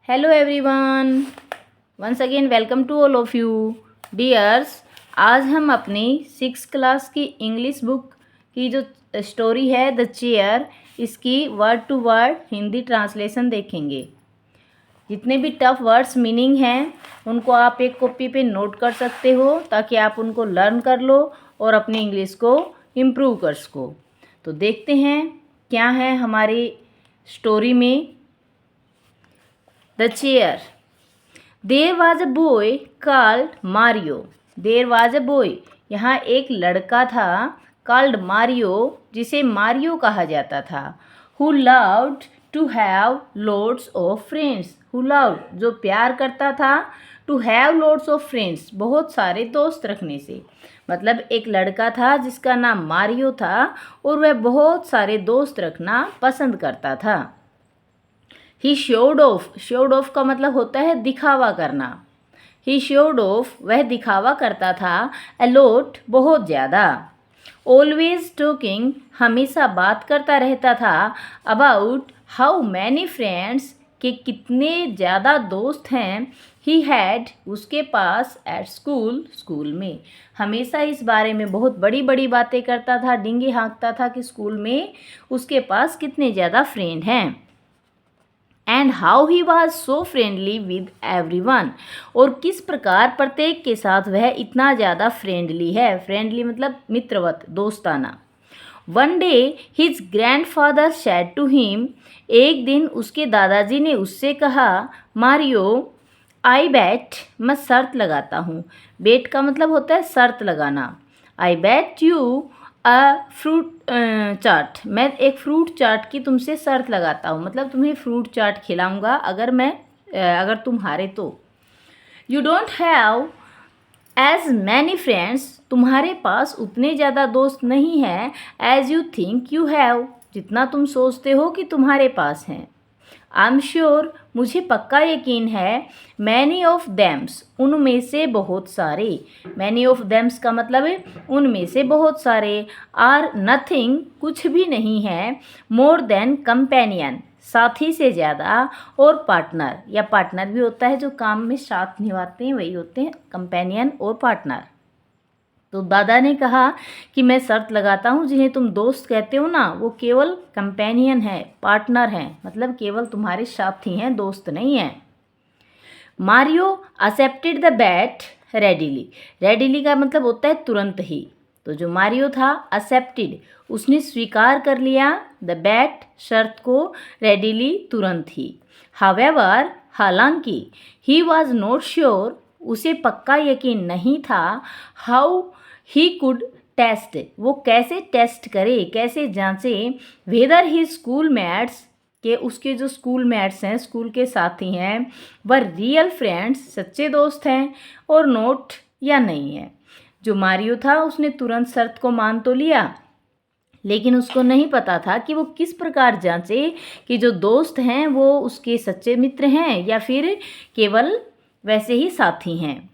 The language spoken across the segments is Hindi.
Hello everyone. Once again welcome to all of you. Dears, आज हम अपनी 6th क्लास की इंग्लिश बुक की जो स्टोरी है द चेयर, इसकी word to word Hindi translation देखेंगे। जितने भी टफ वर्ड्स मीनिंग हैं उनको आप एक कॉपी पे नोट कर सकते हो ताकि आप उनको लर्न कर लो और अपनी इंग्लिश को इम्प्रूव कर सको। तो देखते हैं क्या है हमारी स्टोरी में। The chair. There was a boy called Mario. There was a boy, यहाँ एक लड़का था कॉल्ड मारियो, जिसे मारियो कहा जाता था। Who loved to have loads of friends. Who loved, जो प्यार करता था, to have loads of friends, बहुत सारे दोस्त रखने से। मतलब एक लड़का था जिसका नाम मारियो था और वह बहुत सारे दोस्त रखना पसंद करता था। He showed of, showed of का मतलब होता है दिखावा करना। ही शोड ऑफ, वह दिखावा करता था। अलॉट, बहुत ज़्यादा। ऑलवेज टॉकिंग, हमेशा बात करता रहता था। अबाउट हाउ मैनी फ्रेंड्स, के कितने ज़्यादा दोस्त हैं। ही हैड, उसके पास। एट स्कूल, स्कूल में। हमेशा इस बारे में बहुत बड़ी बड़ी बातें करता था, डींगे हाँकता था कि स्कूल में उसके पास कितने ज़्यादा फ्रेंड हैं। And how he was so friendly with every one, और किस प्रकार प्रत्येक के साथ वह इतना ज़्यादा फ्रेंडली है। फ्रेंडली मतलब मित्रवत, दोस्ताना। One day his grandfather said to him, एक दिन उसके दादाजी ने उससे कहा, मारियो आई बैट, मैं शर्त लगाता हूँ। बेट का मतलब होता है शर्त लगाना। आई बैट यू अ फ्रूट चाट, मैं एक फ्रूट चाट की तुमसे शर्त लगाता हूँ, मतलब तुम्हें फ्रूट चाट खिलाऊंगा अगर तुम हारे तो। You don't have as many friends, तुम्हारे पास उतने ज़्यादा दोस्त नहीं हैं। As you think you have, जितना तुम सोचते हो कि तुम्हारे पास हैं। आई एम श्योर, मुझे पक्का यकीन है। मैनी ऑफ देम्स, उनमें से बहुत सारे। मैनी ऑफ देम्स का मतलब है उनमें से बहुत सारे। आर नथिंग, कुछ भी नहीं है। मोर देन कंपेनियन, साथी से ज़्यादा। और पार्टनर, या पार्टनर भी होता है जो काम में साथ निभाते हैं, वही होते हैं कंपेनियन और पार्टनर। तो दादा ने कहा कि मैं शर्त लगाता हूँ, जिन्हें तुम दोस्त कहते हो ना, वो केवल कंपेनियन है, पार्टनर हैं, मतलब केवल तुम्हारे साथी हैं, दोस्त नहीं हैं। Mario accepted the bat readily. Readily का मतलब होता है तुरंत ही। तो जो मारियो था एक्सेप्टेड, उसने स्वीकार कर लिया द बैट, शर्त को, रेडिली, तुरंत ही। हावेवर, हालांकि, ही वॉज नॉट श्योर, उसे पक्का यकीन नहीं था। हाउ ही कुड टेस्ट, वो कैसे टेस्ट करे, कैसे जांचे। वेदर ही स्कूल मेट्स, के उसके जो स्कूल मेट्स हैं, स्कूल के साथी हैं, वह रियल फ्रेंड्स, सच्चे दोस्त हैं, और नोट, या नहीं है। जो मारियो था उसने तुरंत शर्त को मान तो लिया, लेकिन उसको नहीं पता था कि वो किस प्रकार जांचे कि जो दोस्त हैं वो उसके सच्चे मित्र हैं या फिर केवल वैसे ही साथी हैं।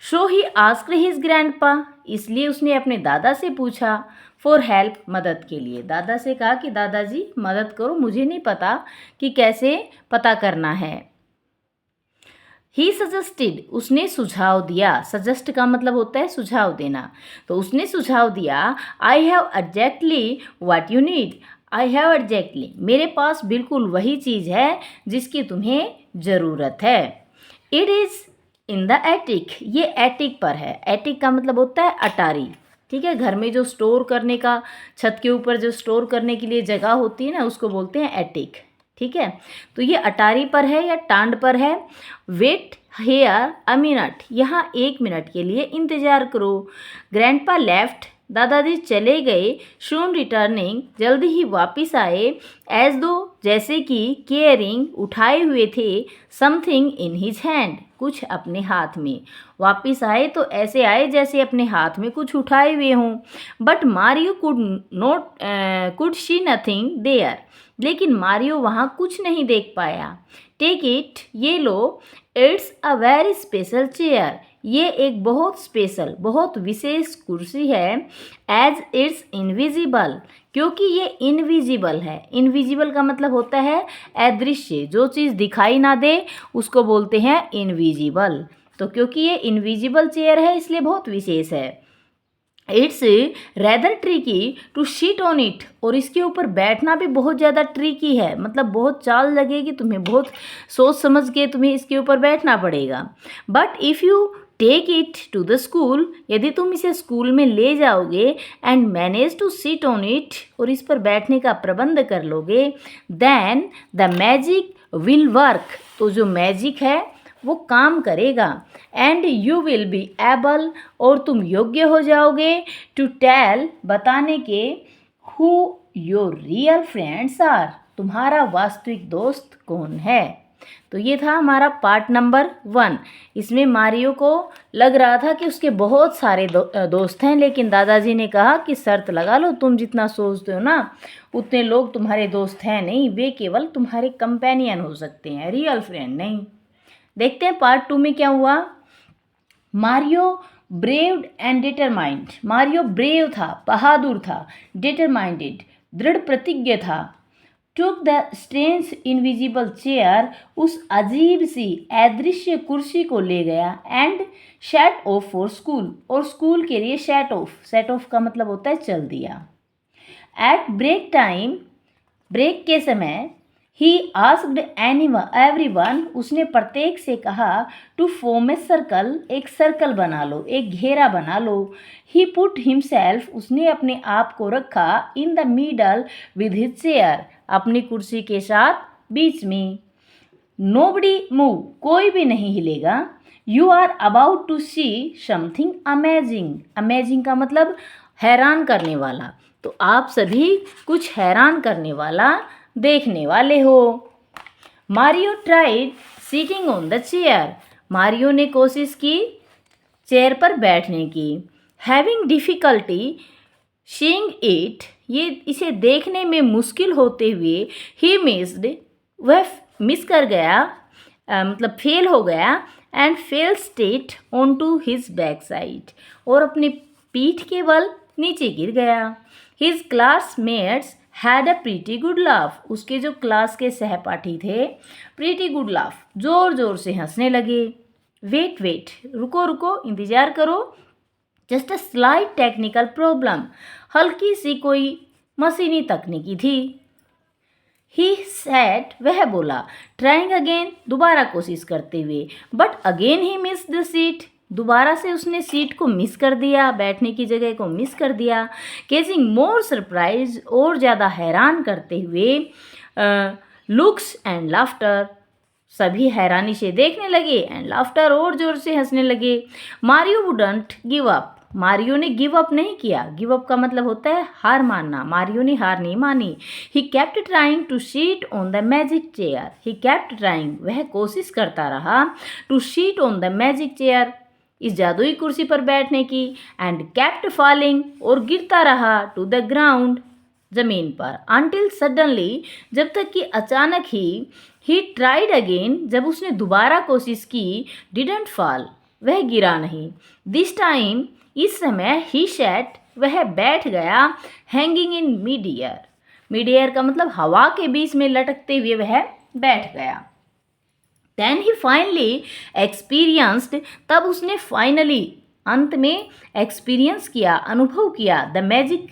सो ही आस्क्ड हिज ग्रैंडपा, इसलिए उसने अपने दादा से पूछा। फॉर हेल्प, मदद के लिए। दादा से कहा कि दादाजी मदद करो, मुझे नहीं पता कि कैसे पता करना है। ही सजेस्टेड, उसने सुझाव दिया। सजेस्ट का मतलब होता है सुझाव देना। तो उसने सुझाव दिया, I have exactly what you need. I have exactly, मेरे पास बिल्कुल वही चीज़ है जिसकी तुम्हें ज़रूरत है। It is in the attic, ये एटिक पर है। एटिक का मतलब होता है अटारी, ठीक है। घर में जो स्टोर करने का, छत के ऊपर जो स्टोर करने के लिए जगह होती है ना, उसको बोलते हैं एटिक, ठीक है। तो ये अटारी पर है या टांड पर है। वेट हेयर अ मिनट, यहाँ 1 मिनट के लिए इंतज़ार करो। ग्रैंडपा लेफ्ट, दादाजी चले गए। शून रिटर्निंग, जल्दी ही वापस आए। एज दो, जैसे कि, केयरिंग, उठाए हुए थे। समथिंग इन हिज हैंड, कुछ अपने हाथ में। वापस आए तो ऐसे आए जैसे अपने हाथ में कुछ उठाए हुए हों। But Mario could see nothing there, लेकिन मारियो वहाँ कुछ नहीं देख पाया। टेक इट, ये लो। It's a very special chair, ये एक बहुत स्पेशल, बहुत विशेष कुर्सी है। एज इट्स इनविजिबल, क्योंकि ये इनविजिबल है। इनविजिबल का मतलब होता है अदृश्य, जो चीज़ दिखाई ना दे उसको बोलते हैं इनविजिबल। तो क्योंकि ये इनविजिबल चेयर है इसलिए बहुत विशेष है। It's rather tricky to sit on it, और इसके ऊपर बैठना भी बहुत ज़्यादा ट्रिकी है, मतलब बहुत चाल लगेगी तुम्हें, बहुत सोच समझ के तुम्हें इसके ऊपर बैठना पड़ेगा। But if you take it to the school, यदि तुम इसे स्कूल में ले जाओगे and manage to sit on it, और इस पर बैठने का प्रबंध कर लोगे, then the magic will work, तो जो मैजिक है वो काम करेगा। And you will be able, और तुम योग्य हो जाओगे, टू टेल, बताने के, who your real friends are, तुम्हारा वास्तविक दोस्त कौन है। तो ये था हमारा पार्ट नंबर 1। इसमें मारियो को लग रहा था कि उसके बहुत सारे दोस्त हैं, लेकिन दादाजी ने कहा कि शर्त लगा लो, तुम जितना सोचते हो ना उतने लोग तुम्हारे दोस्त हैं नहीं, वे केवल तुम्हारे कंपेनियन हो सकते हैं, रियल फ्रेंड नहीं। देखते हैं पार्ट 2 में क्या हुआ। Mario braved and determined, Mario brave था, बहादुर था, डिटरमाइंडेड, दृढ़ प्रतिज्ञ था। Took the strange invisible chair, उस अजीब सी अदृश्य कुर्सी को ले गया, and set off for school, और स्कूल के लिए सेट ऑफ का मतलब होता है चल दिया। एट ब्रेक टाइम, ब्रेक के समय, ही आस्क्ड एवरीवन, उसने प्रत्येक से कहा, टू फॉर्म ए सर्कल, एक सर्कल बना लो, एक घेरा बना लो। ही पुट हिमसेल्फ, उसने अपने आप को रखा, in the middle with his chair, अपनी कुर्सी के साथ बीच में। नोबडी मूव, कोई भी नहीं हिलेगा। You are about to see something amazing, amazing का मतलब हैरान करने वाला, तो आप सभी कुछ हैरान करने वाला देखने वाले हो। Mario tried sitting on the chair, Mario ने कोशिश की चेयर पर बैठने की। हैविंग डिफ़िकल्टी सीइंग इट, ये इसे देखने में मुश्किल होते हुए, ही मिस्ड, वह मिस कर गया, मतलब फेल हो गया, and fell straight on to his back side, और अपनी पीठ के बल नीचे गिर गया। His classmates had a pretty good laugh, उसके जो क्लास के सहपाठी थे प्रीटी गुड लाफ, जोर जोर से हंसने लगे। वेट, रुको रुको, इंतज़ार करो, just a slight technical problem, हल्की सी कोई मशीनी तकनीकी थी। ही सेड, वह बोला, ट्राइंग अगेन, दोबारा कोशिश करते हुए, but again he miss the seat, दोबारा से उसने सीट को मिस कर दिया, बैठने की जगह को मिस कर दिया। केजिंग मोर सरप्राइज, और ज़्यादा हैरान करते हुए, लुक्स एंड लाफ्टर, सभी हैरानी से देखने लगे, एंड लाफ्टर, और जोर से हंसने लगे। Mario wouldn't give up, Mario ने गिव अप नहीं किया, गिव अप का मतलब होता है हार मानना, मारियो ने हार नहीं मानी। He kept trying to sit on the magic chair, he kept trying, वह कोशिश करता रहा, to sit on the magic chair, इस जादुई कुर्सी पर बैठने की, एंड केप्ट फॉलिंग, और गिरता रहा, टू द ग्राउंड, जमीन पर, अंटिल सडनली, जब तक कि अचानक ही ट्राइड अगेन, जब उसने दोबारा कोशिश की, डिडंट फॉल, वह गिरा नहीं। दिस टाइम, इस समय, ही सैट, वह बैठ गया, hanging in mid air, mid air का मतलब हवा के बीच में लटकते हुए वह बैठ गया। देन ही फाइनली एक्सपीरियंस्ड, तब उसने फाइनली, अंत में, एक्सपीरियंस किया, अनुभव किया, द मैजिक,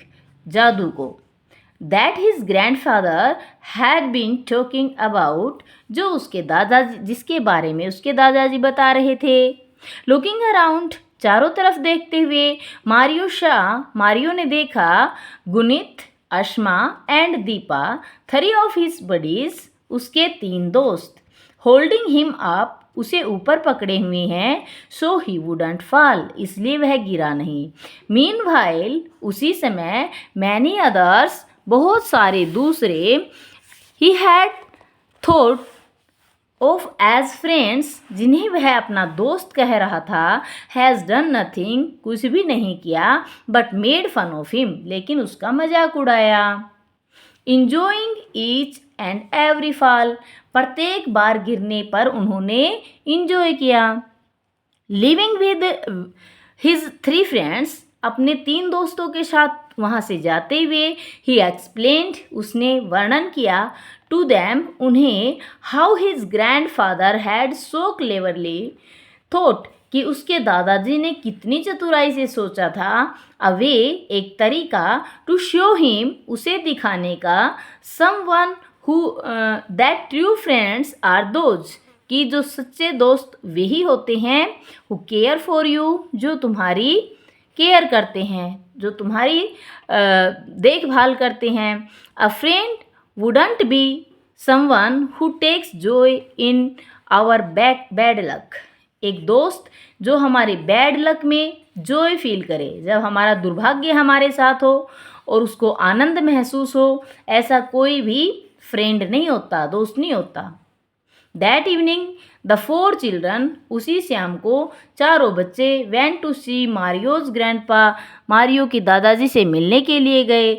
जादू को, that his grandfather had been talking about, जो उसके दादाजी, जिसके बारे में उसके दादाजी बता रहे थे। लुकिंग अराउंड, चारों तरफ देखते हुए, मारियो ने देखा, Gunit, Ashma and Deepa, 3 of his buddies, उसके 3 दोस्त, होल्डिंग हिम अप, उसे ऊपर पकड़े हुए हैं, सो ही वुडंट फॉल, इसलिए वह गिरा नहीं। मीनवाइल, उसी समय, मैनी अदर्स, बहुत सारे दूसरे, he had thought of as friends, जिन्हें वह अपना दोस्त कह रहा था, हैज़ डन नथिंग, कुछ भी नहीं किया, but made fun of him, लेकिन उसका मजाक उड़ाया। Enjoying each and every fall, प्रत्येक बार गिरने पर उन्होंने इंजॉय किया। लिविंग विद हिज 3 फ्रेंड्स, अपने 3 दोस्तों के साथ वहाँ से जाते हुए ही एक्सप्लेन्ड, उसने वर्णन किया, टू दैम, उन्हें, how his grandfather had so cleverly thought, कि उसके दादाजी ने कितनी चतुराई से सोचा था, अ वे, एक तरीका, टू शो हिम, उसे दिखाने का, someone who that true friends are those, कि जो सच्चे दोस्त वही होते हैं, हु केयर फॉर यू, जो तुम्हारी केयर करते हैं, जो तुम्हारी देखभाल करते हैं। A friend wouldn't be someone who takes joy in our bad luck, एक दोस्त जो हमारे बैड लक में जॉय फील करे, जब हमारा दुर्भाग्य हमारे साथ हो और उसको आनंद महसूस हो, ऐसा कोई भी फ्रेंड नहीं होता, दोस्त नहीं होता। दैट इवनिंग द 4 चिल्ड्रन, उसी शाम को चारों बच्चे, went to see Mario's grandpa, Mario के दादाजी से मिलने के लिए गए।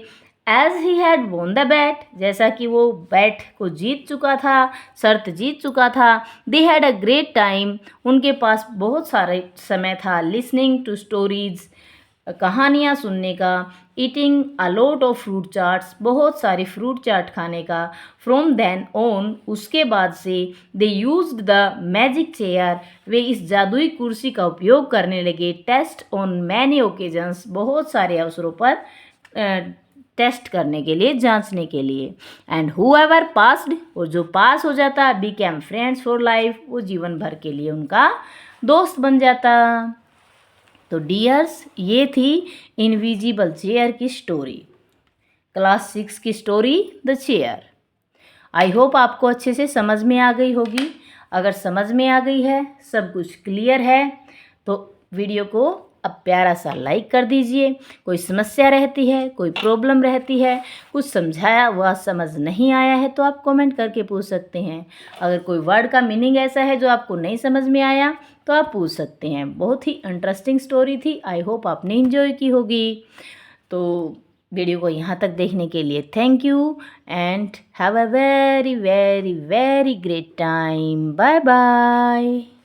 As he had won the bat, जैसा कि वो बैट को जीत चुका था, शर्त जीत चुका था। They had a great time, उनके पास बहुत सारे समय था। लिसनिंग टू स्टोरीज, कहानियाँ सुनने का। Eating a lot of fruit chaats, बहुत सारे फ्रूट चाट खाने का। फ्रॉम देन ऑन, उसके बाद से, they used the magic chair, वे इस जादुई कुर्सी का उपयोग करने लगे। टेस्ट ऑन मैनी ओकेजन्स, बहुत सारे अवसरों पर टेस्ट करने के लिए, जांचने के लिए। एंड हुएवर पास्ड, और जो पास हो जाता, बिकेम फ्रेंड्स फॉर लाइफ, वो जीवन भर के लिए उनका दोस्त बन जाता। तो डियर्स, ये थी इनविजिबल चेयर की स्टोरी, क्लास 6 की story the chair. I hope आपको अच्छे से समझ में आ गई होगी। अगर समझ में आ गई है, सब कुछ क्लियर है, तो वीडियो को अब प्यारा सा लाइक कर दीजिए। कोई समस्या रहती है, कोई प्रॉब्लम रहती है, कुछ समझाया हुआ समझ नहीं आया है, तो आप कमेंट करके पूछ सकते हैं। अगर कोई वर्ड का मीनिंग ऐसा है जो आपको नहीं समझ में आया, तो आप पूछ सकते हैं। बहुत ही इंटरेस्टिंग स्टोरी थी, आई होप आपने एंजॉय की होगी। तो वीडियो को यहाँ तक देखने के लिए thank you and have a very very very great time. Bye bye.